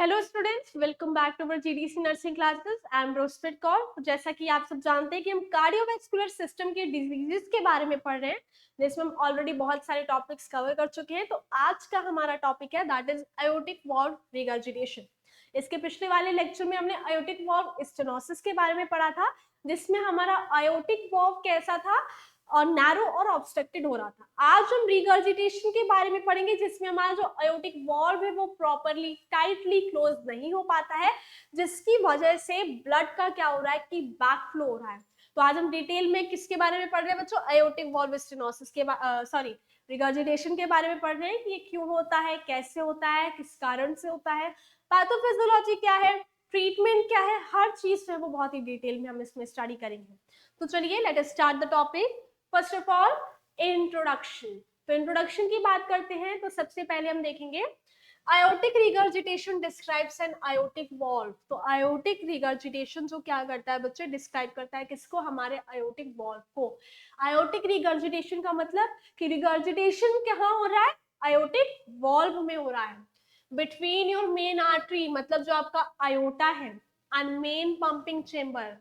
Hello students, welcome back to our GDC nursing classes. I am रोस्टेड कौर। जैसा कि आप सब जानते हैं कि हम कार्डियोवैस्कुलर सिस्टम के डिजीजेस के बारे में पढ़ रहे हैं, जिसमें हम ऑलरेडी बहुत सारे टॉपिक्स कवर कर चुके हैं। तो आज का हमारा टॉपिक है that is aortic valve regurgitation. इसके पिछले वाले लेक्चर में हमने आयोटिक वाल्व स्टेनोसिस के बारे में पढ़ा था, जिसमें हमारा आयोटिक वाल्व कैसा था और नैरो और ऑब्स्ट्रक्टेड हो रहा था। आज हम रिगर्जिटेशन के बारे में पढ़ेंगे, जिसमें हमारा जो आयोटिक वाल्व है वो प्रॉपरली टाइटली क्लोज नहीं हो पाता है, जिसकी वजह से ब्लड का क्या हो रहा है कि बैक फ्लो हो रहा है। तो आज हम डिटेल में किसके बारे में पढ़ रहे हैं बच्चों? आयोटिक वाल्व स्टेनोसिस के सॉरी रिगर्जिटेशन के बारे में पढ़ रहे हैं कि ये क्यों होता है, कैसे होता है, किस कारण से होता है, पैथोफिजियोलॉजी क्या है, ट्रीटमेंट क्या है, हर चीज जो है वो बहुत ही डिटेल में हम इसमें स्टडी करेंगे। तो चलिए let us start the topic. First of all introduction. तो इंट्रोडक्शन की बात करते हैं तो सबसे पहले हम देखेंगे aortic regurgitation describes an aortic valve. तो आयोटिक रिगर्जिटेशन जो क्या करता है बच्चे, डिस्क्राइब करता है किसको? हमारे आयोटिक वॉल्व को। आयोटिक रिगर्जिटेशन का मतलब कि रिगर्जिटेशन कहाँ हो रहा है? आयोटिक वॉल्व में हो रहा है। बिटवीन योर मेन आर्टरी, मतलब जो आपका आयोटा है, एंड मेन पंपिंग चेम्बर,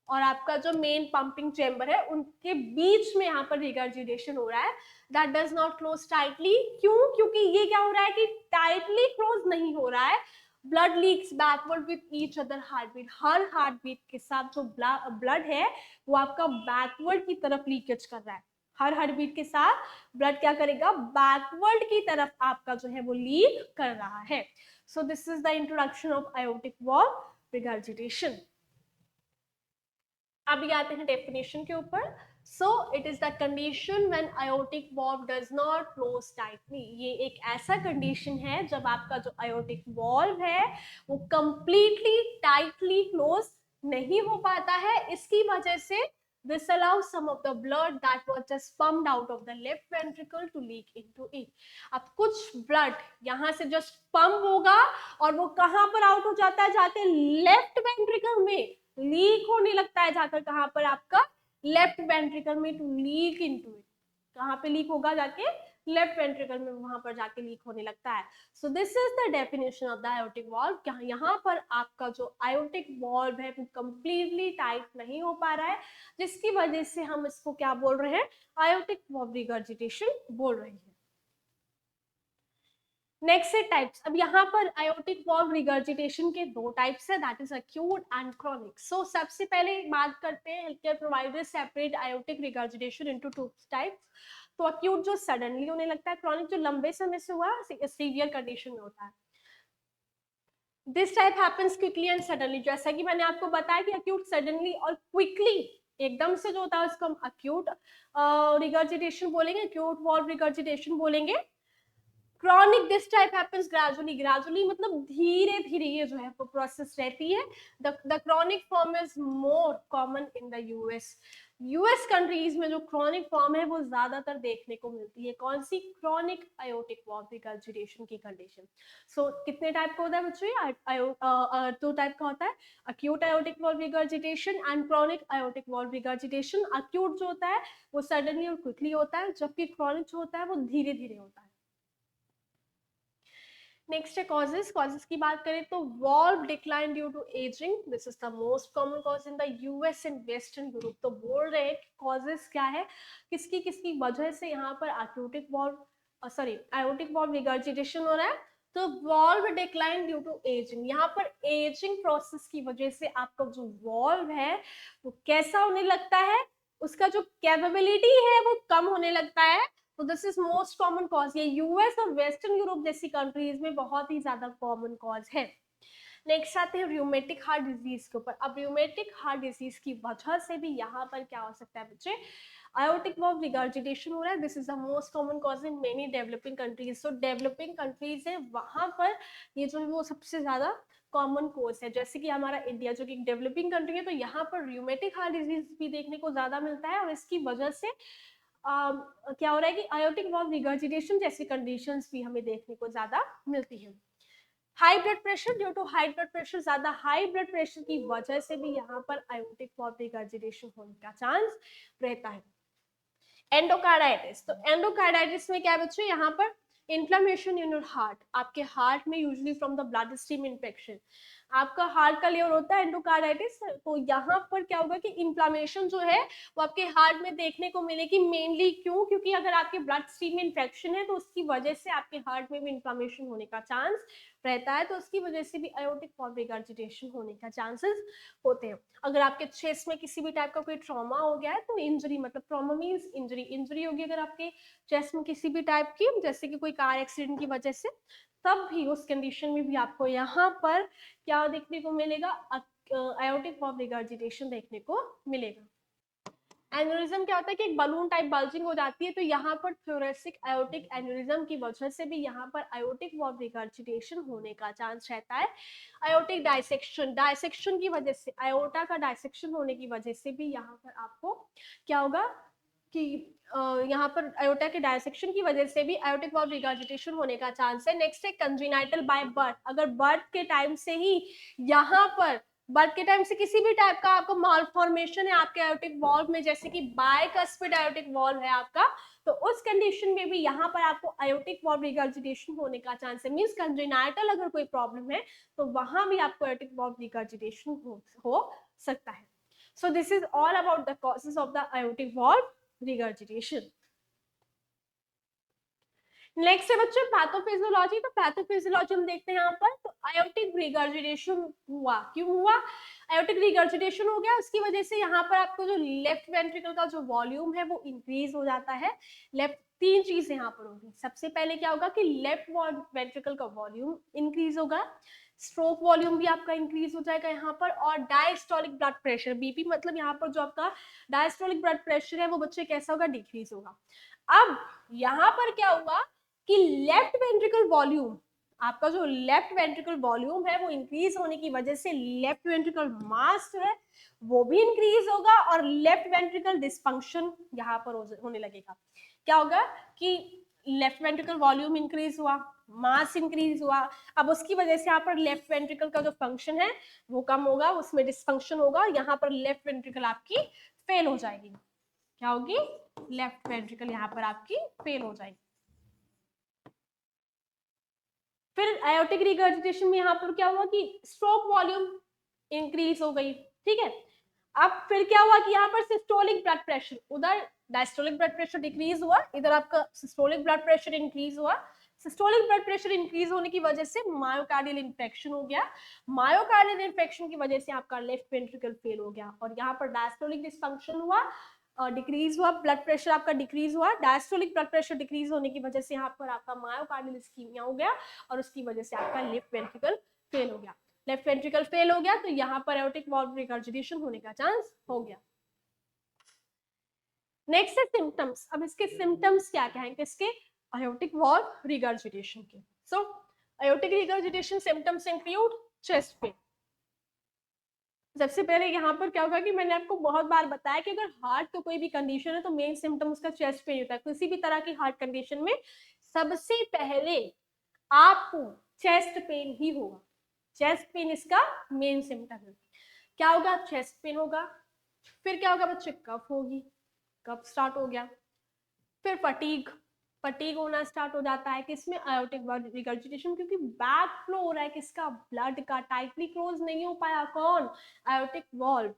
और आपका जो मेन पंपिंग चेम्बर है, उनके बीच में यहाँ पर रिगर्जिटेशन हो रहा है। That does not close tightly. क्यों? क्योंकि ये क्या हो रहा है कि टाइटली क्लोज नहीं हो रहा है। Blood leaks backward with each other heartbeat. Her heartbeat के साथ जो ब्लड है वो आपका बैकवर्ड की तरफ लीकेज कर रहा है। हर हार्टबीट के साथ ब्लड क्या करेगा? बैकवर्ड की तरफ आपका जो है वो लीक कर रहा है। So this is the introduction of aortic valve regurgitation. अभी आते हैं डेफिनेशन के ऊपर। So it is the condition when aortic valve does not close tightly. ये एक ऐसा कंडीशन है जब आपका जो आयोटिक वाल्व है वो कंप्लीटली टाइटली क्लोज नहीं हो पाता है। इसकी वजह से this allows some of the blood that was just pumped out of the left ventricle to leak into it. अब कुछ ब्लड यहाँ से जस्ट पंप होगा और वो कहाँ पर आउट हो जाता है? जाते लेफ्ट वेंट्रिकल में लीक होने लगता है। जाकर कहां पर? आपका लेफ्ट वेंट्रिकल में, टू लीक इनटू इट। कहां पे लीक होगा? जाके लेफ्ट वेंट्रिकल में, वहां पर जाके लीक होने लगता है। So this is the definition of the aortic valve. यहाँ पर आपका जो आयोटिक वाल्व है वो कंप्लीटली टाइट नहीं हो पा रहा है, जिसकी वजह से हम इसको क्या बोल रहे हैं? आयोटिक वाल्व रिगर्जिटेशन बोल रहे हैं। नेक्स्ट है टाइप्स। अब यहाँ पर आयोटिक वाल्व रिगर्जिटेशन के दो टाइप्स है, that is acute and chronic. So सबसे पहले बात करते हैं health care providers separate aortic regurgitation into two types. तो अक्यूट जो सडनली होने लगता है, क्रॉनिक जो लंबे समय से हुआ सीवियर कंडीशन में होता है। This type happens quickly and suddenly. जैसा कि मैंने आपको बताया कि अक्यूट सडनली और क्विकली एकदम से जो होता है उसको हम अक्यूट रिगर्जिटेशन बोलेंगे, अक्यूट वाल्व रिगर्जिटेशन बोलेंगे। Chronic this type happens gradually. Gradually मतलब धीरे धीरे ये जो है वो प्रोसेस रहती है। The chronic form is more common in the US countries में जो क्रॉनिक फॉर्म है वो ज्यादातर देखने को मिलती है। कौन सी? क्रॉनिक आयोटिक वाल्व रिगर्जिटेशन की कंडीशन। सो कितने टाइप का होता है बच्चों? दो टाइप का होता है, acute aortic valve regurgitation and chronic aortic valve regurgitation. Acute जो होता है वो सडनली और क्विकली होता है, जबकि क्रॉनिक जो होता है वो धीरे धीरे होता है। नेक्स्ट है कॉजेस। कॉजेस की बात करें तो valve decline due to ageing, this is the most common cause in the US and western Europe. तो बोल रहे हैं कि कॉजेस क्या है, किसकी किसकी वजह से यहाँ पर आयोटिक वाल्व रिगर्जिटेशन हो रहा है। तो valve decline due to ageing, यहाँ पर एजिंग प्रोसेस की वजह से आपका जो वॉल्व है वो कैसा होने लगता है? उसका जो कैपेबिलिटी है वो कम होने लगता है। तो this is most common cause. ये यूएस और वेस्टर्न यूरोप जैसी कंट्रीज में बहुत ही ज्यादा कॉमन कॉज है। नेक्स्ट आते हैं रूमेटिक हार्ट डिजीज के ऊपर। अब रूमेटिक हार्ट डिजीज की वजह से भी यहाँ पर क्या हो सकता है बच्चे? आयोटिक वाल्व रिगर्जिटेशन हो रहा है। This is the most common cause in many developing countries. तो डेवलपिंग कंट्रीज है वहां पर ये जो है वो सबसे ज्यादा कॉमन कॉज है। जैसे कि हमारा इंडिया जो कि डेवलपिंग कंट्री है, तो यहाँ पर रूमेटिक हार्ट डिजीज भी देखने को ज्यादा मिलता है, और इसकी वजह से क्या हो रहा है कि आयोटिक वाल्व रिगर्जिटेशन जैसी कंडीशंस भी हमें देखने को ज्यादा मिलती हैं। High blood pressure, due to high blood pressure, ज्यादा हाई ब्लड प्रेशर की वजह से भी यहाँ पर आयोटिक वाल्व रिगर्जिटेशन होने का चांस रहता है। एंडोकार्डाइटिस। तो एंडोकार्डाइटिस में क्या है बच्चों? यहाँ पर इन्फ्लेमेशन इन योर हार्ट, आपके हार्ट में usually from the blood stream infection, आपका हार्ट का लेवल होता है एंडोकार्डाइटिस, तो यहाँ पर क्या होगा कि इन्फ्लेमेशन जो है वो आपके हार्ट में देखने को मिलेगी। मेनली क्यों? क्योंकि अगर आपके ब्लड स्ट्रीम में इन्फेक्शन है तो उसकी वजह से आपके हार्ट में भी इन्फ्लेमेशन होने का चांस रहता है, तो उसकी वजह से भी आयोटिक वाल्व रिगर्जिटेशन होने का चांसेस होते हैं। अगर आपके चेस्ट में किसी भी टाइप का कोई ट्रॉमा हो गया है तो इंजरी, मतलब ट्रॉमा मीन्स इंजरी, इंजरी होगी अगर आपके चेस्ट में किसी भी टाइप की, जैसे कि कोई कार एक्सीडेंट की वजह से, तब भी उस कंडीशन में भी आपको यहाँ पर क्या देखने को मिलेगा? आयोटिक वाल्व रिगर्जिटेशन देखने को मिलेगा। एन्यूरिज्म क्या होता है कि एक बलून टाइप बल्जिंग हो जाती है, तो यहाँ पर थोरेसिक आयोटिक एन्यूरिज्म की वजह से भी यहाँ पर आयोटिक वाल्व रिगर्जिटेशन होने का चांस रहता है। आयोटिक डायसेक्शन, डायसेक्शन की वजह से, आयोटा का डायसेक्शन होने की वजह से भी यहाँ पर आपको क्या होगा कि यहाँ पर आयोटा के डायसेक्शन की वजह से भी आयोटिक वाल्व रिगर्जिटेशन होने का चांस है। नेक्स्ट है कंजेनाइटल बाय बर्थ, अगर बर्थ के टाइम से ही यहाँ पर बर्थ के टाइम से किसी भी टाइप का आपको मालफॉर्मेशन है आपके आयोटिक वाल्व में, जैसे कि बायकस्पिड आयोटिक वाल्व है आपका, तो उस कंडीशन में भी यहाँ पर आपको आयोटिक वाल्व रिगर्जिटेशन होने का चांस है। मींस कंजेनाइटल अगर कोई प्रॉब्लम है तो वहां भी आपको आयोटिक वाल्व रिगर्जिटेशन हो सकता है। So this is all about the causes of the aortic valve regurgitation. Next है बच्चों पैथोफिजियोलॉजी, तो पैथोफिजियोलॉजी हम देखते हैं यहाँ पर, तो आयोटिक रिगर्जिटेशन हुआ, क्यों हुआ? आयोटिक रिगर्जिटेशन हो गया, उसकी वजह से यहाँ पर आपको जो लेफ्ट वेंट्रिकल का जो वॉल्यूम है वो इंक्रीज हो जाता है। लेफ्ट, तीन चीजें यहाँ पर होगी। सबसे पहले क्या होगा कि लेफ्ट वेंट्रिकल का वॉल्यूम इंक्रीज होगा, स्ट्रोक वॉल्यूम भी आपका इंक्रीज हो जाएगा यहाँ पर, और डायस्टोलिक ब्लड प्रेशर, बीपी मतलब यहाँ पर जो आपका डायस्टोलिक ब्लड प्रेशर है वो बच्चे कैसा होगा? डिक्रीज होगा। अब यहाँ पर क्या हुआ कि लेफ्ट वेंट्रिकल वॉल्यूम, आपका जो लेफ्ट वेंट्रिकल वॉल्यूम है वो इंक्रीज होने की वजह से लेफ्ट वेंट्रिकल मास जो है वो भी इंक्रीज होगा, और लेफ्ट वेंट्रिकल डिस्फंक्शन यहाँ पर होने लगेगा। क्या होगा कि लेफ्ट वेंट्रिकल वॉल्यूम इंक्रीज हुआ, मास इंक्रीज हुआ, अब उसकी वजह से यहाँ पर लेफ्ट वेंट्रिकल का जो फंक्शन है वो कम होगा, उसमें डिस्फंक्शन होगा, यहाँ पर लेफ्ट वेंट्रिकल आपकी फेल हो जाएगी। क्या होगी? लेफ्ट वेंट्रिकल यहाँ पर आपकी फेल हो जाएगी। फिर आयोटिक रिगर्जिटेशन में यहाँ पर क्या हुआ कि स्ट्रोक वॉल्यूम इंक्रीज हो गई, ठीक है। अब फिर क्या हुआ कि यहाँ पर सिस्टोलिक ब्लड प्रेशर, उधर डायस्टोलिक ब्लड प्रेशर डिक्रीज हुआ, इधर आपका सिस्टोलिक ब्लड प्रेशर इंक्रीज हुआ। सिस्टोलिक ब्लड प्रेशर इंक्रीज होने की वजह से मायोकार्डियल इन्फेक्शन हो गया, मायोकार्डियल इन्फेक्शन की वजह से आपका लेफ्ट वेंट्रिकल फेल हो गया, और यहाँ पर डायस्टोलिक डिस्फंक्शन हुआ, डिक्रीज हुआ, ब्लड प्रेशर आपका डिक्रीज हुआ, डायस्टोलिक ब्लड प्रेशर डिक्रीज होने की वजह से यहाँ पर आपका मायोकार्डियल इस्कीमिया हो गया, और उसकी वजह से आपका लेफ्ट वेंट्रिकल फेल हो गया। लेफ्ट वेंट्रिकल फेल हो गया तो यहाँ पर आयोटिक वाल्व रिगर्जिटेशन होने का चांस हो गया। नेक्स्ट है सिम्टम्स। अब इसके सिम्टम्स क्या क्या हैं किसके? आयोटिक वाल्व रिगर्जिटेशन के। So aortic regurgitation symptoms include chest pain. सबसे पहले यहाँ पर क्या होगा कि मैंने आपको बहुत बार बताया कि अगर हार्ट का कोई भी कंडीशन है तो मेन सिम्टम उसका चेस्ट पेन होता है। किसी भी तरह की हार्ट कंडीशन में सबसे पहले आपको चेस्ट पेन ही होगा, चेस्ट पेन इसका मेन सिम्टम है। क्या होगा? चेस्ट पेन होगा, फिर क्या होगा बच्चे? कफ होगी, कफ स्टार्ट हो गया, फिर फटीग, फटीग होना स्टार्ट हो जाता है किसमें? आयोटिक वाल्व रिगर्जिटेशन, क्योंकि बैक फ्लो हो रहा है किसका? ब्लड का, टाइटली क्लोज नहीं हो पाया, कौन? Aortic valve.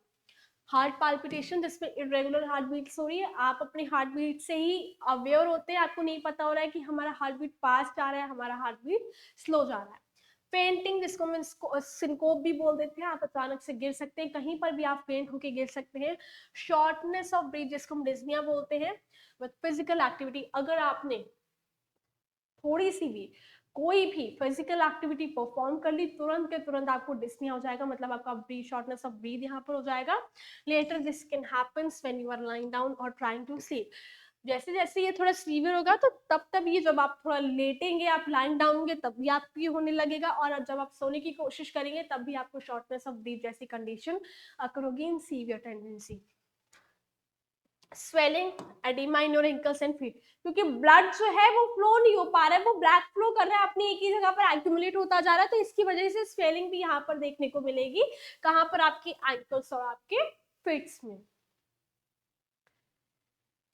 हार्ट पाल्पिटेशन, जिसमें इरेगुलर हार्ट बीट्स हो रही है, आप अपनी हार्ट बीट से ही अवेयर होते हैं, आपको नहीं पता हो रहा है कि हमारा हार्ट बीट फास्ट जा रहा है, हमारा हार्ट बीट स्लो जा रहा है। फेंटिंग, जिसको हम सिंकोप भी बोल देते हैं, आप अचानक से गिर सकते हैं, कहीं पर भी आप फेंट होके गिर सकते हैं। शॉर्टनेस ऑफ ब्रीथ, जिसको हम डिस्निया बोलते हैं। विद फिजिकल एक्टिविटी, अगर आपने थोड़ी सी भी कोई भी फिजिकल एक्टिविटी परफॉर्म कर ली, तुरंत के तुरंत आपको डिस्निया हो जाएगा, मतलब आपका ब्रीथ, शॉर्टनेस ऑफ ब्रीथ यहाँ पर हो जाएगा। Later this can happens when you are lying down और ट्राइंग टू स्लीप। जैसे जैसे ये थोड़ा सीवियर होगा तो तब ये जब आप थोड़ा लेटेंगे, आप लाइंग डाउन होंगे, तब भी आपको ये होने लगेगा, और जब आप सोने की कोशिश करेंगे तब भी आपको शॉर्टनेस ऑफ ब्रीथ जैसी कंडीशन अकर होगी in severe tendency. Swelling, oedema in your ankles and feet, क्योंकि ब्लड जो है वो फ्लो नहीं हो पा रहा है, वो ब्लैक फ्लो कर रहा है, अपनी एक ही जगह पर एक्यूमुलेट होता जा रहा है, तो इसकी वजह से स्वेलिंग भी यहाँ पर देखने को मिलेगी। कहाँ पर? आपकी एंकल्स और आपके फीट्स में।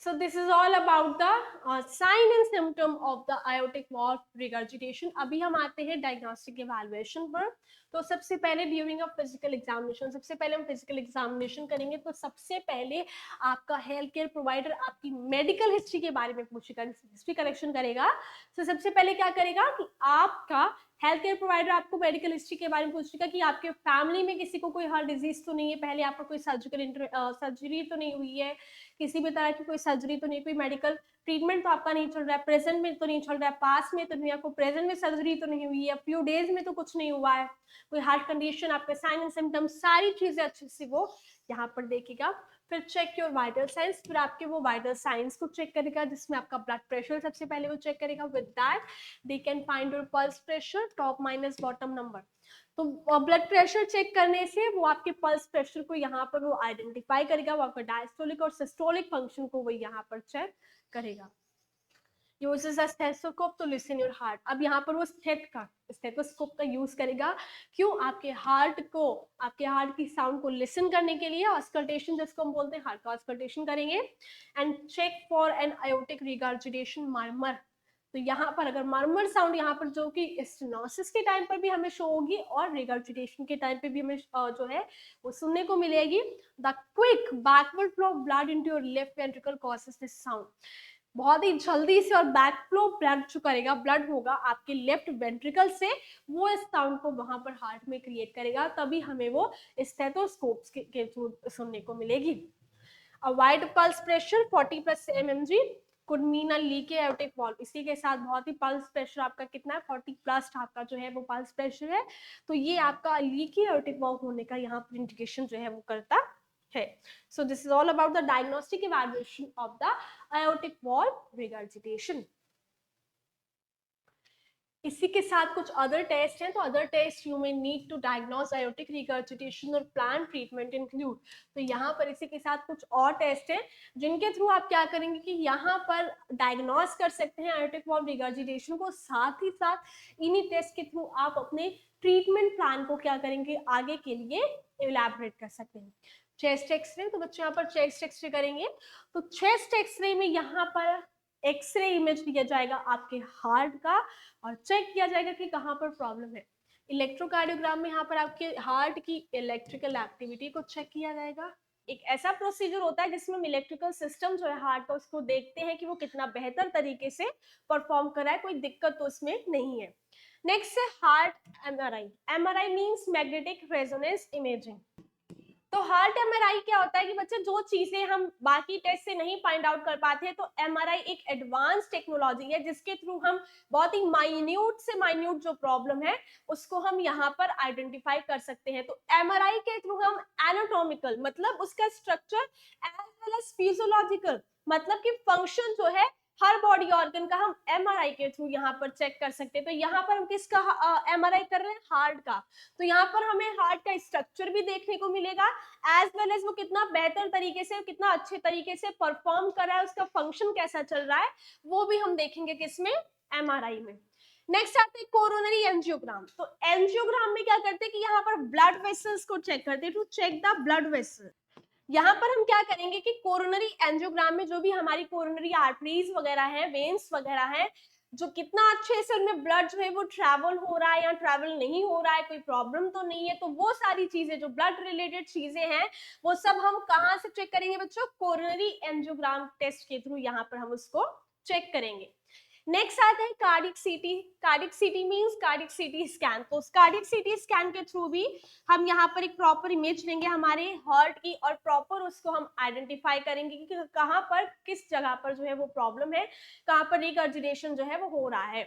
So this is all about the sign and symptom of the aortic valve regurgitation. अभी हम आते हैं diagnostic evaluation पर. तो सबसे पहले ड्यूरिंग अ फिजिकल एग्जामिनेशन, सबसे पहले हम फिजिकल एग्जामिनेशन करेंगे. तो सबसे पहले आपका हेल्थ केयर प्रोवाइडर आपकी मेडिकल हिस्ट्री के बारे में पूछेगा, हिस्ट्री कलेक्शन करेगा. तो सबसे पहले क्या करेगा कि आपका हेल्थ केयर प्रोवाइडर आपको मेडिकल हिस्ट्री के बारे में पूछेगा कि आपके फैमिली में किसी को कोई हार्ट डिजीज तो नहीं है, पहले आपका कोई सर्जरी तो नहीं हुई है, किसी भी तरह की कोई सर्जरी तो नहीं, कोई मेडिकल ट्रीटमेंट तो आपका नहीं चल रहा है, प्रेजेंट में तो नहीं चल रहा है, पास में तो नहीं, आपको प्रेजेंट में सर्जरी तो नहीं हुई है, फ्यू डेज में तो कुछ नहीं हुआ है, कोई हार्ट कंडीशन, आपके साइन एंड सिम्टम्स, सारी चीजें अच्छे से वो यहाँ पर देखेगा. फिर चेक योर वाइटल साइंस, फिर आपके वो वाइटल साइंस को चेक करेगा, जिसमें आपका ब्लड प्रेशर सबसे पहले वो चेक करेगा. With that they can find your pulse pressure, top minus bottom number. तो ब्लड प्रेशर चेक करने से वो आपके पल्स प्रेशर को यहाँ पर वो आइडेंटिफाई करेगा, वो आपका डायस्टोलिक और सिस्टोलिक फंक्शन को वो यहाँ पर चेक करेगा. uses a stethoscope to listen your heart. अब यहाँ पर वो स्टेथोस्कोप का यूज करेगा. क्यों? आपके हार्ट की साउंड को लिसन करने के लिए. ऑस्कल्टेशन जिसको हम बोलते हैं, हार्ट का ऑस्कल्टेशन करेंगे. And check for an aortic regurgitation murmur. तो यहाँ पर अगर मर्मर साउंड यहाँ पर जो कि स्टेनोसिस के टाइम पर भी हमें शो होगी और रिगार्जिटेशन के टाइम पे भी हमें जो है वो सुनने को मिलेगी. The quick backward flow of blood into your left ventricle causes this sound. बहुत ही जल्दी से और बैक फ्लो ब्लड जो करेगा, ब्लड होगा आपके लेफ्ट वेंट्रिकल से, वो इस साउंड को वहां पर हार्ट में क्रिएट करेगा, तभी हमें वो स्टेथोस्कोप्स के थ्रू सुनने को मिलेगी. A wide pulse pressure 40+ mmg could mean a leaky aortic valve. इसी के साथ बहुत ही पल्स प्रेशर आपका कितना है, 40+ आपका जो है वो पल्स प्रेशर है. तो ये आपका लीकी aortic valve होने का यहाँ पर इंडिकेशन जो है वो करता है. So this is all about the diagnostic evaluation of the aortic valve regurgitation. इसी के साथ कुछ अदर टेस्ट हैं. तो other test you may need to diagnose aortic regurgitation और प्लान ट्रीटमेंट इंक्लूड. तो यहाँ पर इसी के साथ कुछ और टेस्ट हैं जिनके थ्रू आप क्या करेंगे कि यहाँ पर डायग्नोज कर सकते हैं aortic valve regurgitation को. साथ ही साथ इन्हीं टेस्ट के थ्रू आप अपने ट्रीटमेंट प्लान को क्या करेंगे आगे के लिए इलैबोरेट कर सकते हैं. चेस्ट एक्सरे, तो बच्चे यहाँ पर चेस्ट एक्सरे करेंगे. तो चेस्ट एक्सरे में यहाँ पर एक्सरे इमेज दिया जाएगा आपके हार्ट का और चेक किया जाएगा कि कहाँ पर प्रॉब्लम है. इलेक्ट्रोकार्डियोग्राम में यहाँ पर आपके हार्ट की इलेक्ट्रिकल एक्टिविटी को चेक किया जाएगा. एक ऐसा प्रोसीजर होता है जिसमें हम इलेक्ट्रिकल सिस्टम जो है हार्ट का उसको देखते हैं कि वो कितना बेहतर तरीके से परफॉर्म कर रहा है, कोई दिक्कत तो उसमें नहीं है. नेक्स्ट है heart MRI. MRI means magnetic resonance imaging. तो हार्ट एमआरआई क्या होता है कि बच्चे जो चीजें हम बाकी टेस्ट से नहीं फाइंड आउट कर पाते हैं, तो एमआरआई एक एडवांस टेक्नोलॉजी है जिसके थ्रू हम बहुत ही माइन्यूट से माइन्यूट जो प्रॉब्लम है उसको हम यहाँ पर आइडेंटिफाई कर सकते हैं. तो एमआरआई के थ्रू हम एनाटॉमिकल मतलब उसका structure as well as physiological मतलब कि फंक्शन जो है हर बॉडी ऑर्गन का हम एमआरआई के थ्रू यहाँ पर चेक कर सकते हैं. तो यहाँ पर हम किसका एमआरआई कर रहे हैं, हार्ट का. तो यहाँ पर हमें हार्ट का स्ट्रक्चर भी देखने को मिलेगा एज वेल एज वो कितना बेहतर तरीके से, कितना अच्छे तरीके से परफॉर्म कर रहा है, उसका फंक्शन कैसा चल रहा है वो भी हम देखेंगे किसमें, एमआरआई में. नेक्स्ट आते हैं कोरोनरी एंजियोग्राम. तो एंजियोग्राम में क्या करते हैं कि यहाँ पर ब्लड वेसल्स को चेक करते हैं to check the blood vessel. यहाँ पर हम क्या करेंगे कि कोरोनरी एंजियोग्राम में जो भी हमारी कोरोनरी आर्टरीज वगैरह हैं, वेन्स वगैरह हैं, जो कितना अच्छे से उनमें ब्लड जो है वो ट्रैवल हो रहा है या ट्रैवल नहीं हो रहा है, कोई प्रॉब्लम तो नहीं है. तो वो सारी चीजें जो ब्लड रिलेटेड चीजें हैं वो सब हम कहाँ से चेक करेंगे बच्चों, कोरोनरी एंजियोग्राम टेस्ट के थ्रू यहाँ पर हम उसको चेक करेंगे. नेक्स्ट आता है कार्डिक सीटी. कार्डिक सीटी मींस कार्डिक सीटी स्कैन. तो कार्डिक सीटी स्कैन के थ्रू भी हम यहाँ पर एक प्रॉपर इमेज लेंगे हमारे हार्ट की और प्रॉपर उसको हम आइडेंटिफाई करेंगे कि कहाँ पर किस जगह पर जो है वो प्रॉब्लम है, कहाँ पर रिगर्जिटेशन जो है वो हो रहा है.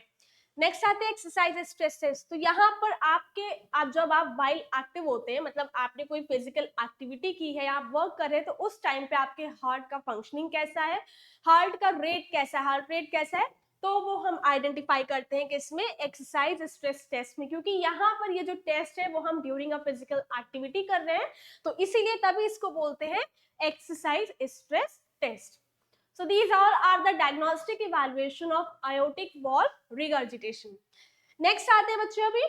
नेक्स्ट आते हैं एक्सरसाइज स्ट्रेस टेस्ट. तो यहाँ पर आप जब आप वाइल एक्टिव होते हैं, मतलब आपने कोई फिजिकल एक्टिविटी की है, आप वर्क कर रहे हैं, तो उस टाइम पे आपके हार्ट का फंक्शनिंग कैसा है, हार्ट का रेट कैसा है, हार्ट रेट कैसा है, तो वो हम आइडेंटिफाई करते हैं किसमें, एक्सरसाइज स्ट्रेस टेस्ट में. क्योंकि यहाँ पर ये जो टेस्ट है वो हम ड्यूरिंग अ फिजिकल एक्टिविटी कर रहे हैं, तो इसीलिए तभी इसको बोलते हैं exercise stress test. So these all are the diagnostic evaluation of aortic valve regurgitation. Next आते हैं बच्चे अभी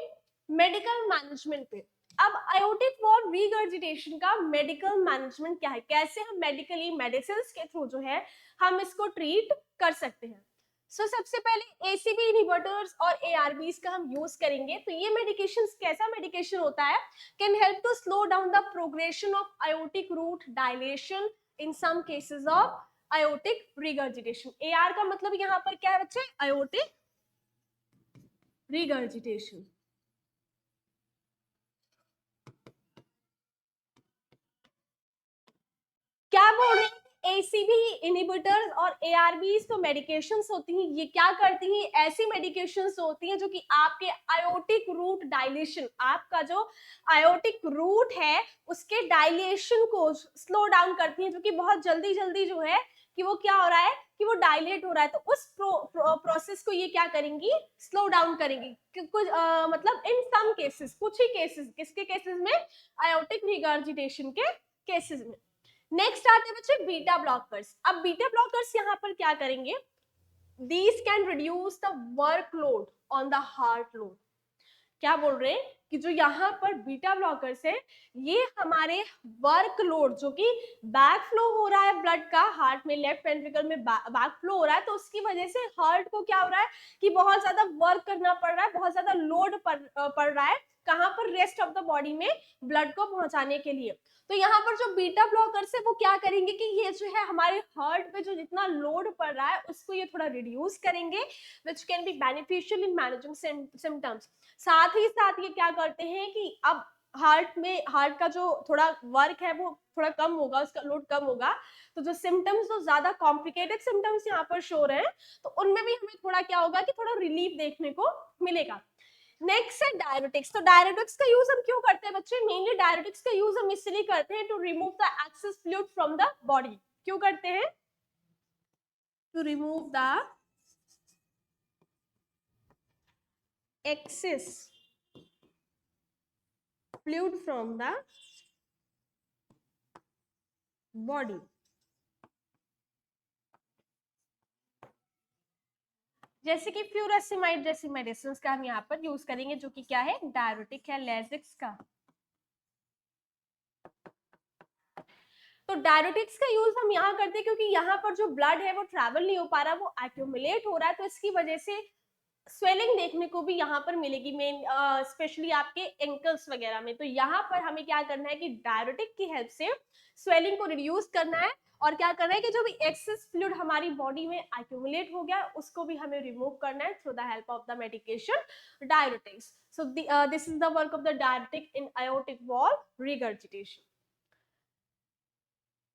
मेडिकल मैनेजमेंट पे. अब आयोटिक वॉल्व रिगर्जिटेशन का मेडिकल मैनेजमेंट क्या है, कैसे हम मेडिकली मेडिसिन के थ्रू जो है हम इसको ट्रीट कर सकते हैं। सबसे पहले एसीबी इनहिबिटर्स और एआरबीज का हम यूज करेंगे। तो ये मेडिकेशन कैसा मेडिकेशन होता है, can help to slow down the progression of aortic root dilation in some cases of aortic regurgitation. AR का मतलब यहाँ पर क्या है बच्चे, आयोटिक रिगर्जिटेशन। क्या बोल रहे हैं, एसीबी इनहिबिटर्स और एआरबीज तो मेडिकेशंस होती हैं, ये क्या करती हैं, ऐसी मेडिकेशंस होती हैं जो कि आपके आयोटिक रूट डायलेशन, आपका जो आयोटिक रूट है उसके डायलेशन को स्लो डाउन करती हैं, जो कि बहुत जल्दी जल्दी जो है कि वो क्या हो रहा है कि वो डायलेट हो रहा है, तो उस प्रोसेस को ये क्या करेंगी, स्लो डाउन करेंगी। कुछ मतलब इन सम केसेस, कुछ ही केसेस, किसके केसेस में, आयोटिक रिगर्जिटेशन के केसेस में। नेक्स्ट आते हैं बच्चे बीटा ब्लॉकर्स। अब बीटा ब्लॉकर्स यहाँ पर क्या करेंगे, these can reduce the workload on the heart load. क्या बोल रहे हैं कि जो यहाँ पर बीटा ब्लॉकर्स है ये हमारे वर्कलोड, जो कि बैक फ्लो हो रहा है ब्लड का हार्ट में, लेफ्ट वेंट्रिकल में बैक फ्लो हो रहा है, तो उसकी वजह से हार्ट को क्या हो रहा है कि बहुत ज्यादा वर्क करना पड़ रहा है, बहुत ज्यादा लोड पड़ रहा है, कहाँ पर, रेस्ट ऑफ द बॉडी में ब्लड को पहुंचाने के लिए। तो यहाँ पर जो बीटा ब्लॉकर्स है वो क्या करेंगे कि ये जो है हमारे हार्ट पे जो जितना लोड पड़ रहा है उसको ये थोड़ा रिड्यूस करेंगे, which can be beneficial in managing symptoms. साथ ही साथ ये क्या करते हैं कि अब हार्ट में, हार्ट का जो थोड़ा वर्क है वो थोड़ा कम होगा, उसका लोड कम होगा, तो जो सिम्टम्स, जो ज्यादा कॉम्प्लिकेटेड सिम्टम्स यहाँ पर शो रहे हैं, तो उनमें भी हमें थोड़ा क्या होगा कि थोड़ा रिलीफ देखने को मिलेगा। नेक्स्ट है डायरेटिक्स। तो डायरेटिक्स का यूज हम क्यों करते हैं बच्चे, मेनली डायरेटिक्स का यूज हम इसलिए करते हैं to remove the excess fluid from the body. क्यों करते हैं, to remove the excess fluid from the body। जैसे कि फ्यूरासिमाइड जैसी मेडिसिन का हम यहाँ पर यूज करेंगे, जो कि क्या है, डायरेटिक है, लेजिक्स का। तो डायरेटिक्स का यूज हम यहाँ करते हैं क्योंकि यहाँ पर जो ब्लड है वो ट्रैवल नहीं हो पा रहा, वो एक्यूमुलेट हो रहा है, तो इसकी वजह से स्वेलिंग देखने को भी यहाँ पर मिलेगी, मेन स्पेशली आपके एंकल्स वगैरह में। तो यहाँ पर हमें क्या करना है कि डायरेटिक की हेल्प से स्वेलिंग को रिड्यूस करना है, और क्या करना है कि जो भी एक्सेस फ्लूइड हमारी बॉडी में एक्यूमुलेट हो गया उसको भी हमें रिमूव करना है through the help of the medication diuretics. So this is the work of the diuretic in aortic valve regurgitation.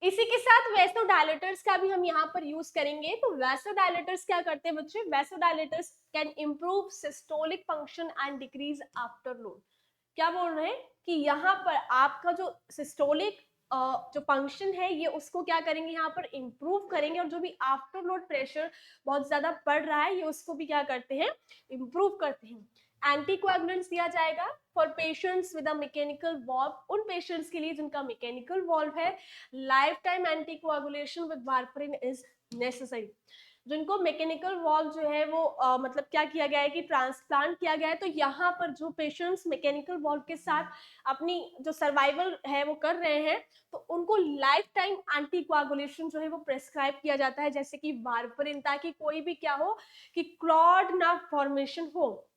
इसी के साथ वैसोडायलेटर्स का भी हम यहाँ पर यूज करेंगे। तो वैसोडायलेटर्स क्या करते हैं बच्चे, vasodilators can improve systolic function and decrease afterload. क्या बोल रहे हैं कि यहाँ पर आपका जो सिस्टोलिक जो फंक्शन है ये उसको क्या करेंगे, यहाँ पर इंप्रूव करेंगे, और जो भी आफ्टर लोड प्रेशर बहुत ज्यादा बढ़ रहा है ये उसको भी क्या करते हैं, इंप्रूव करते हैं। एंटीकोएगुलेंट्स दिया जाएगा for patients with a mechanical valve, उन पेशेंट्स के लिए जिनका मैकेनिकल वॉल्व है। Life time anticoagulation with warfarin is necessary. जिनको मैकेनिकल वॉल्व जो है वो मतलब क्या किया गया है कि ट्रांसप्लांट किया गया है, तो यहाँ पर जो पेशेंट्स मैकेनिकल वॉल्व के साथ अपनी जो सर्वाइवल है वो कर रहे हैं, तो उनको लाइफ टाइम एंटीकोएगुलेशन जो है वो प्रेस्क्राइब किया जाता है, जैसे कि वारफरिन, ताकि कोई भी क्या हो कि क्लॉट ना फॉर्मेशन हो,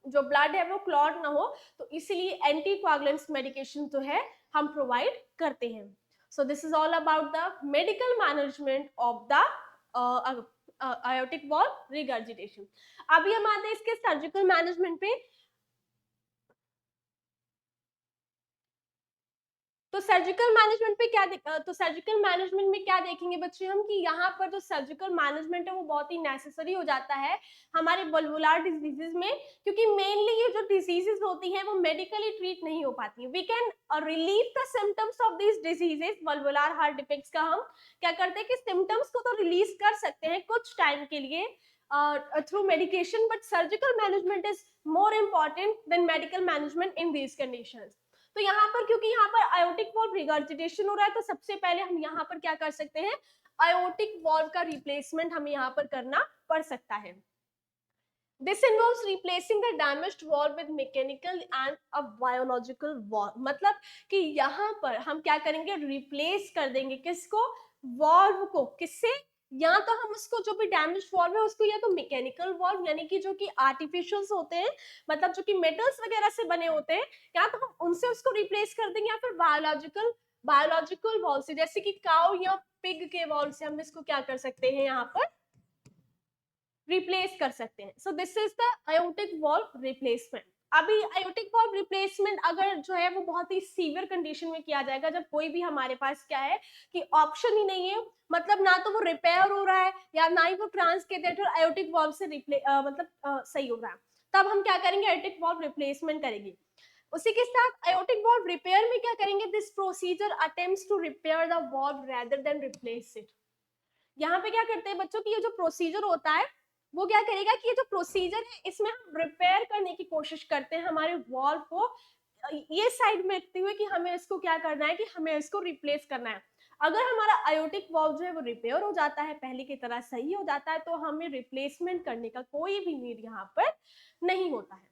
जो ब्लड है वो क्लॉट ना हो, तो इसीलिए एंटीकोएगुलेंट्स मेडिकेशन जो है हम प्रोवाइड करते हैं। So this is all about the medical management of the aortic valve regurgitation. अभी हम आते हैं इसके सर्जिकल मैनेजमेंट पे। तो सर्जिकल मैनेजमेंट पे क्या तो सर्जिकल मैनेजमेंट में क्या देखेंगे बच्चे हम कि यहाँ पर जो सर्जिकल मैनेजमेंट है वो बहुत ही नेसेसरी हो जाता है हमारे वल्वुलर डिजीजेस में, क्योंकि मेनली ये जो डिजीजेस होती हैं वो मेडिकली ट्रीट नहीं हो पाती हैं। We can relieve the symptoms of this diseases. Valvular heart defects का हम क्या करते हैं कि सिम्टम्स को तो रिलीज कर सकते हैं कुछ टाइम के लिए through medication, but surgical management is more important than medical management in these conditions. तो यहाँ पर क्योंकि यहाँ पर आयोटिक वॉल्व रिगर्जिटेशन हो रहा है, तो सबसे पहले हम यहाँ पर क्या कर सकते हैं, आयोटिक वॉल्व का रिप्लेसमेंट हमें यहाँ पर करना पड़ सकता है। This involves replacing the damaged valve with mechanical and a biological valve. मतलब कि यहाँ पर हम क्या करेंगे, रिप्लेस कर देंगे किसको, वॉल्व को, किससे, या तो हम उसको जो भी डैमेज वॉल्व है उसको या तो मैकेनिकल वॉल्व यानी कि जो कि आर्टिफिशियल्स होते हैं, मतलब जो कि मेटल्स वगैरह से बने होते हैं, या तो हम उनसे उसको रिप्लेस कर देंगे, या फिर बायोलॉजिकल वॉल्व से, जैसे कि काउ या पिग के वॉल्व से हम इसको क्या कर सकते हैं, यहाँ पर रिप्लेस कर सकते हैं. So this is the aortic valve replacement. अभी आयोटिक वॉल्व रिप्लेसमेंट अगर जो है वो बहुत ही सीवियर कंडीशन में किया जाएगा, जब कोई भी हमारे पास क्या है कि ऑप्शन ही नहीं है, मतलब ना तो वो रिपेयर हो रहा है या ना ही वो ट्रांसकैथेटर आयोटिक वॉल्व से सही हो रहा है, तब हम क्या करेंगे, आयोटिक वॉल्व रिप्लेसमेंट करेंगे. उसी के साथ आयोटिक वॉल्व रिपेयर में क्या करेंगे, this procedure attempts to repair the valve rather than replace it. यहाँ पे क्या करते हैं बच्चों की, ये जो प्रोसीजर होता है वो क्या करेगा कि ये जो प्रोसीजर है इसमें हम रिपेयर करने की कोशिश करते हैं हमारे वॉल्व को, ये साइड में रखते हुए कि हमें इसको क्या करना है, कि हमें इसको रिप्लेस करना है. अगर हमारा आयोटिक वॉल्व जो है वो रिपेयर हो जाता है, पहले की तरह सही हो जाता है, तो हमें रिप्लेसमेंट करने का कोई भी नीड यहाँ पर नहीं होता है.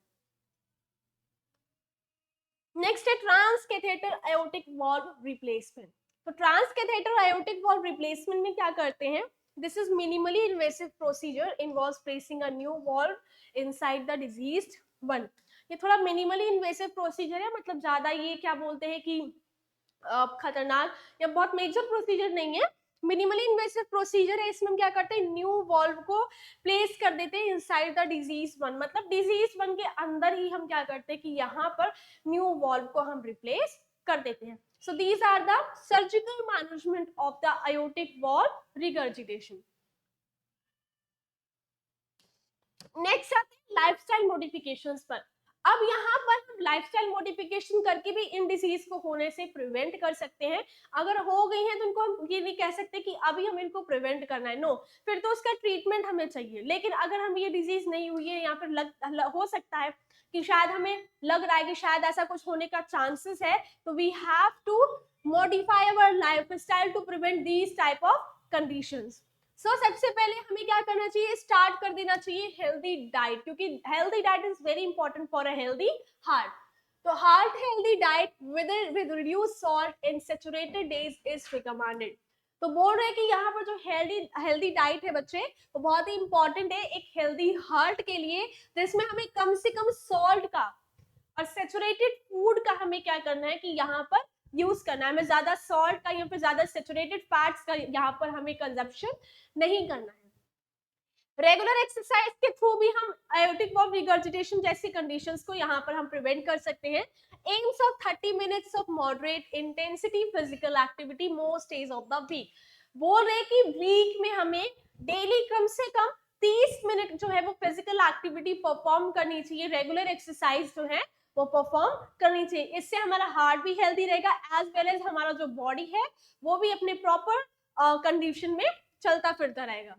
नेक्स्ट है ट्रांसकैथेटर आयोटिक वॉल्व रिप्लेसमेंट. तो ट्रांसकैथेटर आयोटिक वॉल्व रिप्लेसमेंट में क्या करते हैं, this is minimally invasive procedure involves placing a new valve inside the diseased one. ये थोड़ा मिनिमली इन्वेसिव प्रोसीजर है, मतलब ज्यादा ये क्या बोलते हैं कि खतरनाक या बहुत मेजर प्रोसीजर नहीं है, मिनिमली इन्वेसिव प्रोसीजर है. इसमें हम क्या करते हैं, न्यू वॉल्व को प्लेस कर देते हैं इनसाइड द डिजीज वन, मतलब डिजीज वन के अंदर ही हम क्या करते हैं कि यहाँ पर न्यू वॉल्व को हम रिप्लेस कर देते हैं. So these are the surgical management of the aortic valve regurgitation. Next आते हैं लाइफस्टाइल मॉडिफिकेशंस पर. अब यहाँ पर हम लाइफस्टाइल मॉडिफिकेशन करके भी इन डिजीज को होने से प्रिवेंट कर सकते हैं. अगर हो गई है तो उनको हम ये नहीं कह सकते कि अभी हम इनको प्रिवेंट करना है, नो, फिर तो उसका ट्रीटमेंट हमें चाहिए. लेकिन अगर हम ये डिजीज नहीं हुई है या फिर हो सकता है कि शायद हमें लग रहा है कि शायद ऐसा कुछ होने का चांसेस है, तो we have to modify our lifestyle to prevent these type of conditions. सबसे पहले हमें क्या करना चाहिए, स्टार्ट कर देना चाहिए हेल्दी डाइट, क्योंकि healthy diet is very important for a healthy heart. तो heart healthy diet with reduce salt in saturated days is recommended. तो बोल रहे हैं कि यहाँ पर जो हेल्दी डाइट है बच्चे, वो बहुत ही इंपॉर्टेंट है एक हेल्दी हार्ट के लिए. जिसमें हमें कम से कम सॉल्ट का और सैचुरेटेड फूड का हमें क्या करना है कि यहाँ पर यूज करना है. हमें ज्यादा सॉल्ट का या फिर ज्यादा सैचुरेटेड फैट्स का यहाँ पर हमें कंजप्शन नहीं करना है. रेगुलर एक्सरसाइज के थ्रू भी हम आयोटिक वॉल्व रिगर्जिटेशन जैसी कंडीशंस को यहाँ पर हम प्रिवेंट कर सकते हैं. Aims of 30 minutes of moderate intensity physical activity most days of the week. बोल रहे कि वीक में हमें डेली कम से कम 30 मिनट जो है वो फिजिकल एक्टिविटी परफॉर्म करनी चाहिए, रेगुलर एक्सरसाइज जो है वो परफॉर्म करनी चाहिए. इससे हमारा हार्ट भी हेल्दी रहेगा एज वेल एज हमारा जो बॉडी है वो भी अपने प्रॉपर कंडीशन में चलता फिरता रहेगा.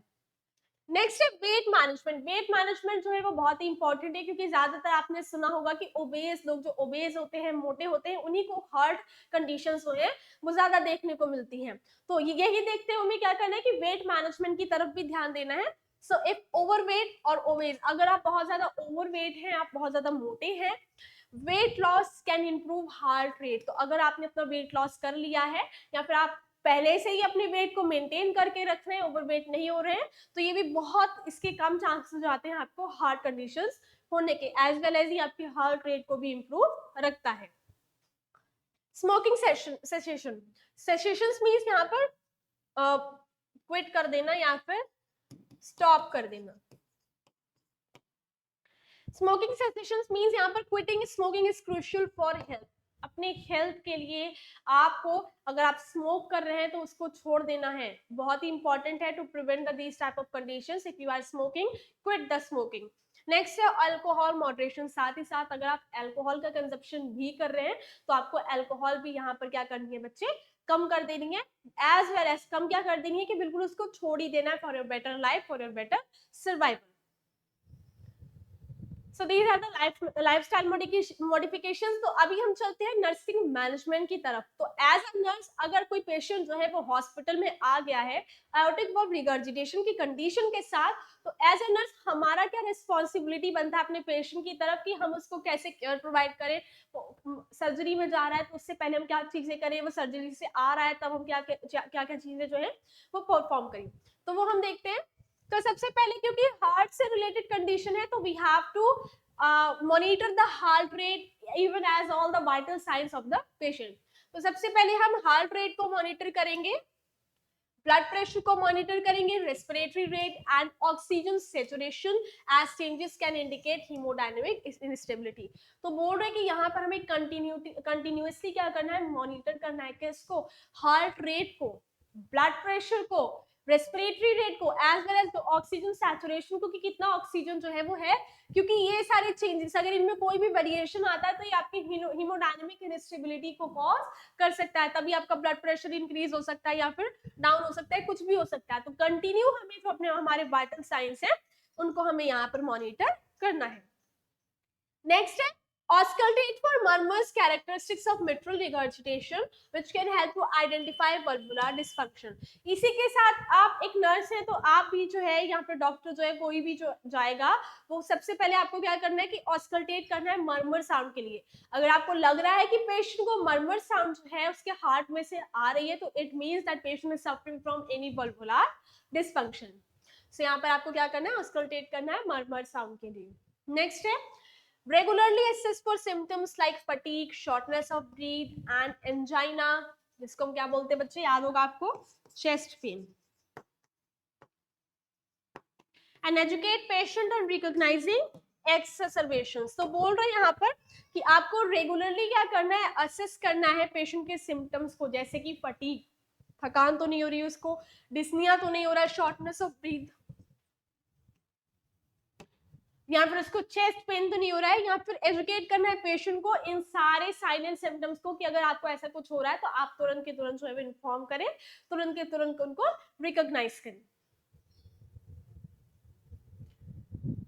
नेक्स्ट है वेट मैनेजमेंट. वेट मैनेजमेंट जो है वो बहुत ही इंपॉर्टेंट है, क्योंकि ज्यादातर आपने सुना होगा कि ओबेस लोग, जो ओबेस होते हैं, मोटे होते हैं, उन्हीं को हार्ट कंडीशंस जो है वो ज्यादा देखने को मिलती हैं. तो यही देखते हुए हमें क्या करना है कि वेट मैनेजमेंट की तरफ भी ध्यान देना है. सो इफ ओवरवेट और ओबेस, अगर आप बहुत ज्यादा ओवरवेट हैं, आप बहुत ज्यादा मोटे हैं, weight loss can improve heart rate. तो अगर आपने अपना वेट लॉस कर लिया है या फिर आप पहले से ही अपने वेट को मेंटेन करके रख रहे हैं, ओवरवेट नहीं हो रहे हैं, तो ये भी बहुत इसके कम चांसेस हो जाते हैं आपको हार्ट कंडीशंस होने के, एज वेल एज ही आपकी हार्ट रेट को भी इंप्रूव रखता है. Smoking cessation. सेसेशन मींस यहाँ पर क्विट कर देना या फिर स्टॉप कर देना. स्मोकिंग सेसेशन मींस यहाँ पर quitting smoking is crucial for health. अपने हेल्थ के लिए आपको, अगर आप स्मोक कर रहे हैं तो उसको छोड़ देना है, बहुत ही इंपॉर्टेंट है to prevent this type of conditions. If you are smoking, quit the smoking. Next है अल्कोहल मॉडरेशन. साथ ही साथ अगर आप अल्कोहल का कंजप्शन भी कर रहे हैं तो आपको अल्कोहल भी यहाँ पर क्या करनी है बच्चे, कम कर देनी है. एज वेल एज कम क्या कर देनी है कि बिल्कुल उसको छोड़ ही देना है for your better life, for your better survival. So these are the lifestyle modifications. तो अभी हम चलते हैं नर्सिंग मैनेजमेंट की तरफ। तो एज अ नर्स अगर कोई पेशेंट जो है वो हॉस्पिटल में आ गया है आयोटिक वाल्व रिगर्जिटेशन की कंडीशन के साथ, तो एज अ नर्स हमारा क्या रिस्पॉन्सिबिलिटी बनता है अपने पेशेंट की तरफ कि हम उसको कैसे केयर प्रोवाइड करें। तो सर्जरी में जा रहा है तो उससे पहले हम क्या चीजें करें, वो सर्जरी से आ रहा है तब हम क्या क्या चीजें जो है वो परफॉर्म करें, तो वो हम देखते हैं। तो सबसे पहले क्योंकि हार्ट से रिलेटेड कंडीशन है तो we have to monitor the heart rate even as all the vital signs of the patient. तो सबसे पहले हम हार्ट रेट को मॉनिटर करेंगे, ब्लड प्रेशर को मॉनिटर करेंगे, respiratory rate and oxygen saturation as changes can indicate haemodynamic instability. तो बोल रहे हैं कि यहाँ पर हमें कंटिन्यूअसली क्या करना है, मॉनिटर करना है किसको, हार्ट रेट को, ब्लड प्रेशर को, रेस्पिरेटरी रेट को, as well as oxygen saturation को कि कितना ऑक्सीजन जो है वो है, क्योंकि ये सारे चेंजेस अगर इनमें कोई भी वेरिएशन आता है तो ये आपकी हीमोडायनेमिक इंस्टेबिलिटी को कॉज कर सकता है, तभी आपका ब्लड प्रेशर इंक्रीज हो सकता है या फिर डाउन हो सकता है, कुछ भी हो सकता है। तो कंटिन्यू हमें जो अपने हमारे वाइटल साइंस है उनको हमें यहाँ पर मॉनिटर करना है। नेक्स्ट है auscultate for murmurs characteristics of mitral regurgitation which can help to identify valvular dysfunction। इसी के साथ आप एक नर्स है तो आप भी जो है यहाँ पर डॉक्टर जो है कोई भी जो जाएगा वो सबसे पहले आपको क्या करना है कि ऑस्कल्टेट करना है मर्मर साउंड के लिए। अगर आपको लग रहा है कि पेशेंट को मर्मर साउंड जो है उसके हार्ट में से आ रही है तो it means that patient is suffering from any valvular dysfunction. So यहाँ पर आपको क्या करना है, ऑस्कल्टेट करना है मर्मर साउंड के लिए। नेक्स्ट है regularly assess for symptoms like fatigue, shortness of breath and angina, जिसको हम क्या बोलते हैं बच्चे, याद होगा आपको, chest pain, and educate patient on recognizing exacerbations। तो बोल रहे हैं यहाँ पर कि आपको रेगुलरली क्या करना है, असेस करना है पेशेंट के सिम्टम्स को, जैसे कि फटीग, थकान तो नहीं हो रही है उसको, डिस्निया तो नहीं हो रहा है, शॉर्टनेस ऑफ ब्रीथ, या फिर उसको चेस्ट पेन तो नहीं हो रहा है, या फिर एजुकेट करना है पेशेंट को इन सारे साइलेंट सिम्टम्स को कि अगर आपको ऐसा कुछ हो रहा है तो आप तुरंत के तुरंत जो है इन्फॉर्म करें, तुरंत के तुरंत उनको रिकॉग्नाइज करें।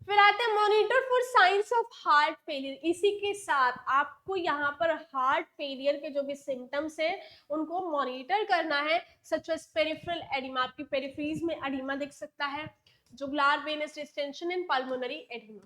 फिर आते हैं monitor for science of heart failure. इसी के साथ आपको यहाँ पर हार्ट फेलियर के जो भी सिम्टम्स है उनको मॉनिटर करना है, सच एज पेरिफेरल एडिमा, आपकी पेरिफेरीज में एडिमा दिख सकता है, jugular venous distension and pulmonary edema.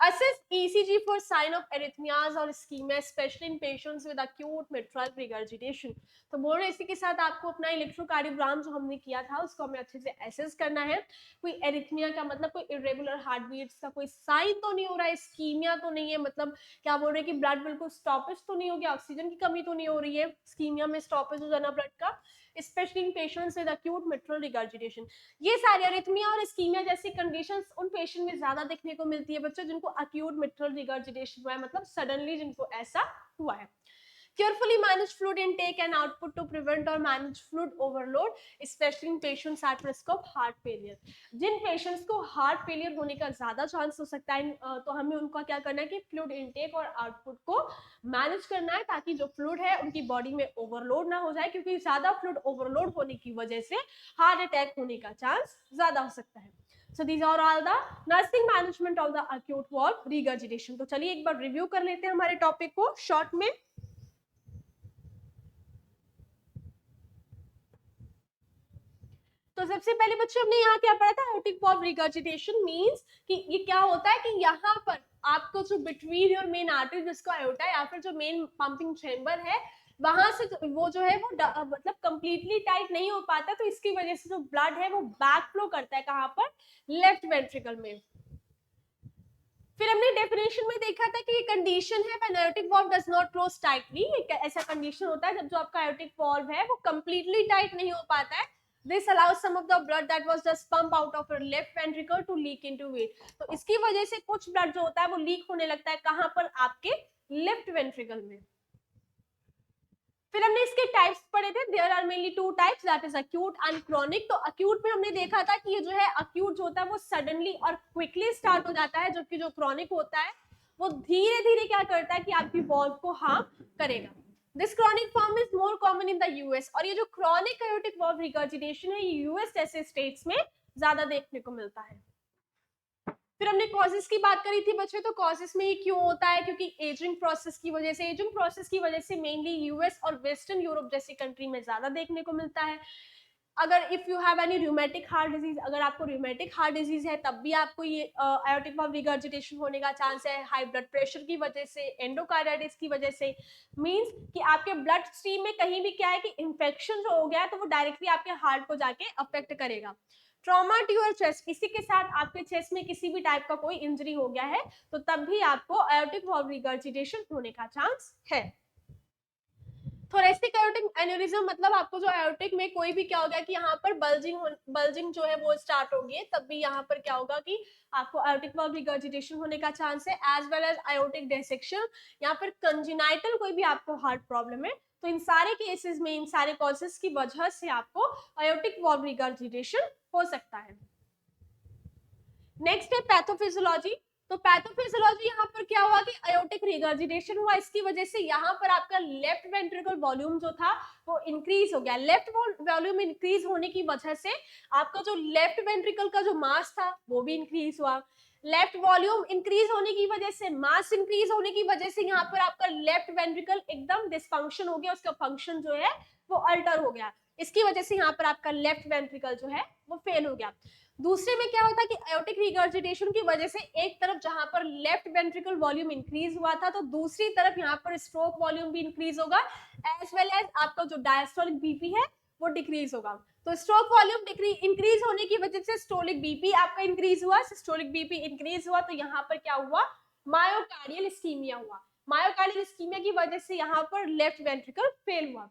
Assess ECG for sign of arrhythmias or ischemia, especially in patients with acute mitral regurgitation। तो बोल रहे इसी के साथ आपको अपना इलेक्ट्रोकार्डियोग्राम जो हमने किया था उसको हमें अच्छे से एसेस करना है। कोई एरिथमिया का मतलब कोई इरेगुलर हार्ट बीट्स का कोई साइन तो नहीं हो रहा है, स्कीमिया तो नहीं है, मतलब क्या बोल रहे हैं कि ब्लड बिल्कुल स्टॉपेज तो नहीं हो गया, ऑक्सीजन की कमी तो नहीं हो रही है, स्कीमिया में स्टॉपेज हो जाना ब्लड का, specially in patients with acute mitral regurgitation. ये सारी अरिथमिया और स्कीमिया जैसी कंडीशंस उन पेशेंट में ज्यादा देखने को मिलती है बच्चों जिनको एक्यूट मिट्रल रिगर्जिटेशन हुआ है, मतलब सडनली जिनको ऐसा हुआ है। Carefully manage fluid intake and output to prevent or manage fluid overload, especially in patients at risk of heart failure। जिन पेशेंट्स को हार्ट फेलियर होने का ज्यादा चांस हो सकता है तो हमें उनका क्या करना है कि फ्लूइड इनटेक और आउटपुट को मैनेज करना है ताकि जो फ्लूइड है उनकी बॉडी में ओवरलोड ना हो जाए, क्योंकि ज्यादा फ्लूइड ओवरलोड होने की वजह से हार्ट अटैक होने का चांस ज्यादा हो सकता है। So these are all the nursing management of the acute valve regurgitation। तो चलिए एक बार रिव्यू कर लेते हैं हमारे टॉपिक को शॉर्ट में। तो सबसे पहले बच्चों हमने यहाँ क्या पढ़ा था, aortic valve regurgitation मींस कि ये क्या होता है कि यहाँ पर आपको जो बिटवीन योर मेन आर्टरी जिसको aorta या फिर जो मेन पंपिंग चेंबर है वहां से वो जो है वो मतलब कंप्लीटली टाइट नहीं हो पाता, तो इसकी वजह से जो ब्लड है वो बैक फ्लो करता है कहाँ पर, लेफ्ट वेंट्रिकल में। फिर हमने डेफिनेशन में देखा था कि ये कंडीशन है when aortic valve does not close tightly, ऐसा कंडीशन होता है जब जो आपका aortic valve है वो कंप्लीटली टाइट नहीं हो पाता है। This allows some of the blood that was just pumped out of your left ventricle to leak into it। तो इसकी वजह से कुछ ब्लड जो होता है वो लीक होने लगता है कहाँ पर, आपके लेफ्ट वेंट्रिकल में। फिर हमने इसके टाइप्स पढ़े थे, there are mainly two types, that is acute and chronic. तो अक्यूट में हमने देखा था कि ये जो है अक्यूट जो होता है वो सडनली और क्विकली स्टार्ट हो जाता है, जबकि जो क्रॉनिक होता है वो धीरे धीरे क्या करता है कि आपकी वॉल्व को हार्म करेगा। This chronic form is more common in the US, और ये जो क्रॉनिक aortic valve regurgitation है ये यूएस जैसे स्टेट्स में ज्यादा देखने को मिलता है। फिर हमने कॉजेस की बात करी थी बच्चों, तो कॉजेस में ये क्यों होता है, क्योंकि एजिंग प्रोसेस की वजह से, एजिंग प्रोसेस की वजह से मेनली यूएस और वेस्टर्न यूरोप जैसी कंट्री में ज्यादा देखने को मिलता है। अगर if you have any rheumatic heart disease, अगर आपको रूमेटिक हार्ट डिजीज है तब भी आपको ये आयोटिक वाल्व रिगर्जिटेशन होने का चांस है। हाई ब्लड प्रेशर की वजह से, एंडोकार्डाइटिस की वजह से, मींस कि आपके ब्लड स्ट्रीम में कहीं भी क्या है कि इंफेक्शन जो हो गया है तो वो डायरेक्टली आपके हार्ट को जाके अफेक्ट करेगा। ट्रॉमा टू योर चेस्ट, इसी के साथ आपके चेस्ट में किसी भी टाइप का कोई इंजरी हो गया है तो तब भी आपको आयोटिक वाल्व रिगर्जिटेशन होने का चांस है। थोरेसिक आयोटिक एन्यूरिज्म मतलब आपको जो आयोटिक में कोई भी क्या होगा कि यहाँ पर बल्जिंग जो है वो स्टार्ट होगी, तब भी यहाँ पर क्या होगा कि आपको आयोटिक वाल्व रिगर्जिटेशन होने का चांस है, as well as aortic dissection, यहाँ पर कंजेनाइटल कोई भी आपको हार्ट प्रॉब्लम है तो इन सारे केसेस में, इन सारे कॉजेस की वजह से आपको आयोटिक वाल्व रिगर्जिटेशन हो सकता है। नेक्स्ट है पैथोफिजियोलॉजी। तो पैथोफिजियोलॉजी यहाँ पर क्या हुआ कि आयोटिक रिगर्जिटेशन हुआ, इसकी वजह से यहाँ पर आपका लेफ्ट वेंट्रिकल वॉल्यूम जो था वो इंक्रीज हो गया। लेफ्ट वॉल्यूम इंक्रीज होने की वजह से आपका जो लेफ्ट वेंट्रिकल का जो मास था वो भी इंक्रीज हुआ। लेफ्ट वॉल्यूम इंक्रीज होने की वजह से, मास इंक्रीज होने की वजह से यहाँ पर आपका लेफ्ट वेंट्रिकल एकदम डिसफंक्शन हो गया, उसका फंक्शन जो है वो अल्टर हो गया, इसकी वजह से यहाँ पर आपका लेफ्ट वेंट्रिकल जो है वो फेल हो गया। दूसरे में क्या होता है कि आयोटिक रिगर्जिटेशन की वजह से एक तरफ जहां पर लेफ्ट वेंट्रिकल वॉल्यूम इंक्रीज हुआ था तो दूसरी तरफ यहाँ पर स्ट्रोक वॉल्यूम भी इंक्रीज होगा, एज वेल एज आपका जो डायस्टोलिक बीपी है वो डिक्रीज होगा। तो स्ट्रोक वॉल्यूम इंक्रीज होने की वजह से सिस्टोलिक बीपी आपका इंक्रीज हुआ, सिस्टोलिक बीपी इंक्रीज हुआ तो यहाँ पर क्या हुआ, मायोकार्डियल इस्कीमिया हुआ। मायोकार्डियल इस्कीमिया की वजह से यहाँ पर लेफ्ट वेंट्रिकल फेल हुआ।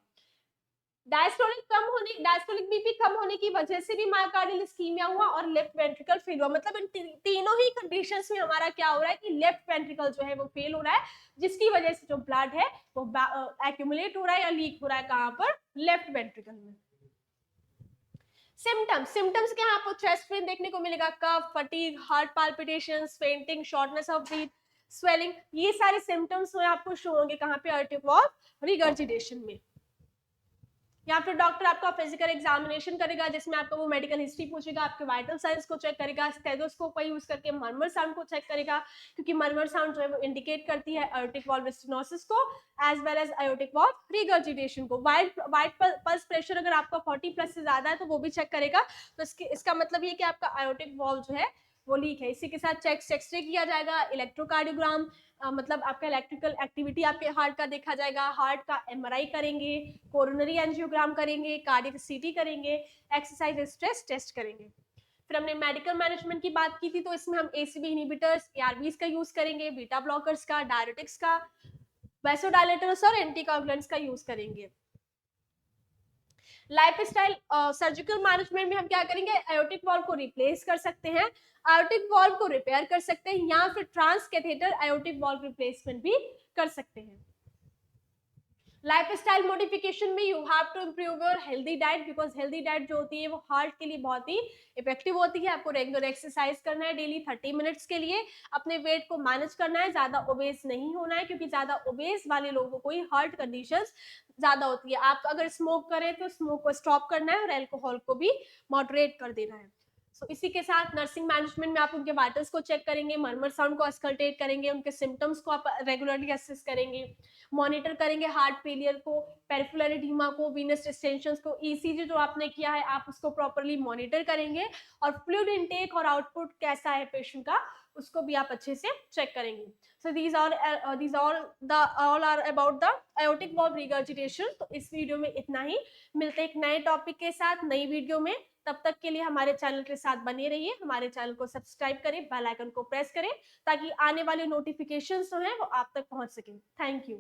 डायस्टोलिक बीपी कम होने की वजह से भी मायोकार्डियल इस्कीमिया हुआ और लेफ्ट वेंट्रिकल फेल हुआ। मतलब इन तीनों ही कंडीशंस में हमारा क्या हो रहा है कि लेफ्ट वेंट्रिकल जो है वो फेल हो रहा है, जिसकी वजह से जो ब्लड है वो एक्यूमुलेट हो रहा है या लीक हो रहा है, कहां पर, लेफ्ट वेंट्रिकल में। सिम्टम्स क्या आपको चेस्ट पेन देखने को मिलेगा, cough, fatigue, heart palpitations, fainting, shortness of breath, swelling, ये सारे सिम्टम्स आपको शो होंगे कहां पे, आयोटिक वाल्व रिगर्जिटेशन में। या फिर डॉक्टर आपका फिजिकल एग्जामिनेशन करेगा जिसमें आपको वो मेडिकल हिस्ट्री पूछेगा, आपके वाइटल साइंस को चेक करेगा, स्टेथोस्कोप का यूज करके मर्मर साउंड को चेक करेगा, क्योंकि मर्मर साउंड जो है वो इंडिकेट करती है आयोटिक वाल्व स्टेनोसिस को as well as aortic valve regurgitation को। वाइट पल्स प्रेशर अगर आपका 40 प्लस से ज्यादा है तो वो भी चेक करेगा, तो इसका मतलब ये कि आपका आयोटिक वाल्व जो है वो लीक है। इसी के साथ चेस्ट एक्सरे किया जाएगा, इलेक्ट्रोकार्डियोग्राम मतलब आपका इलेक्ट्रिकल एक्टिविटी आपके हार्ट का देखा जाएगा, हार्ट का एमआरआई करेंगे, कोरोनरी एंजियोग्राम करेंगे, कार्डियक सीटी करेंगे, एक्सरसाइज स्ट्रेस टेस्ट करेंगे। फिर हमने मेडिकल मैनेजमेंट की बात की थी, तो इसमें हम एसीबी इनहिबिटर्स, एआरबीज का यूज करेंगे, बीटा ब्लॉकर्स का, डायरेटिक्स का, वैसोडायलेटर्स और एंटीकोगुलेंट्स का यूज करेंगे। लाइफस्टाइल सर्जिकल मैनेजमेंट में हम क्या करेंगे, आयोटिक वाल्व को रिप्लेस कर सकते हैं, आयोटिक वाल्व को रिपेयर कर सकते हैं, या फिर transcatheter aortic valve replacement भी कर सकते हैं। लाइफस्टाइल मॉडिफिकेशन में you have to improve your healthy diet, because healthy diet जो होती है वो हार्ट के लिए बहुत ही इफेक्टिव होती है। आपको रेगुलर एक्सरसाइज करना है डेली 30 मिनट्स के लिए, अपने वेट को मैनेज करना है, ज्यादा ओबेस नहीं होना है, क्योंकि ज्यादा ओबेस वाले लोगों को ही हार्ट कंडीशंस ज्यादा होती है। आप अगर स्मोक करें तो स्मोक को स्टॉप करना है और अल्कोहल को भी मॉडरेट कर देना है। So, इसी के साथ नर्सिंग मैनेजमेंट में आप उनके वाइटल्स को चेक करेंगे, मर्मर साउंड को अस्कल्टेट करेंगे, उनके सिम्टम्स को आप रेगुलरली असेस करेंगे, मॉनिटर करेंगे हार्ट फेलियर को, पेरिफेरल एडिमा को, वीनस डिस्टेंशंस को, ईसीजी जो आपने किया है आप उसको प्रॉपर्ली मॉनिटर करेंगे, और फ्लूइड इनटेक और आउटपुट कैसा है पेशेंट का उसको भी आप अच्छे से चेक करेंगे। So these all are about the aortic valve regurgitation। तो इस वीडियो में इतना ही, मिलते हैं एक नए टॉपिक के साथ नई वीडियो में। तब तक के लिए हमारे चैनल के साथ बने रहिए, हमारे चैनल को सब्सक्राइब करें, बेल आइकन को प्रेस करें ताकि आने वाले नोटिफिकेशंस जो हैं वो आप तक पहुंच सकें। Thank you.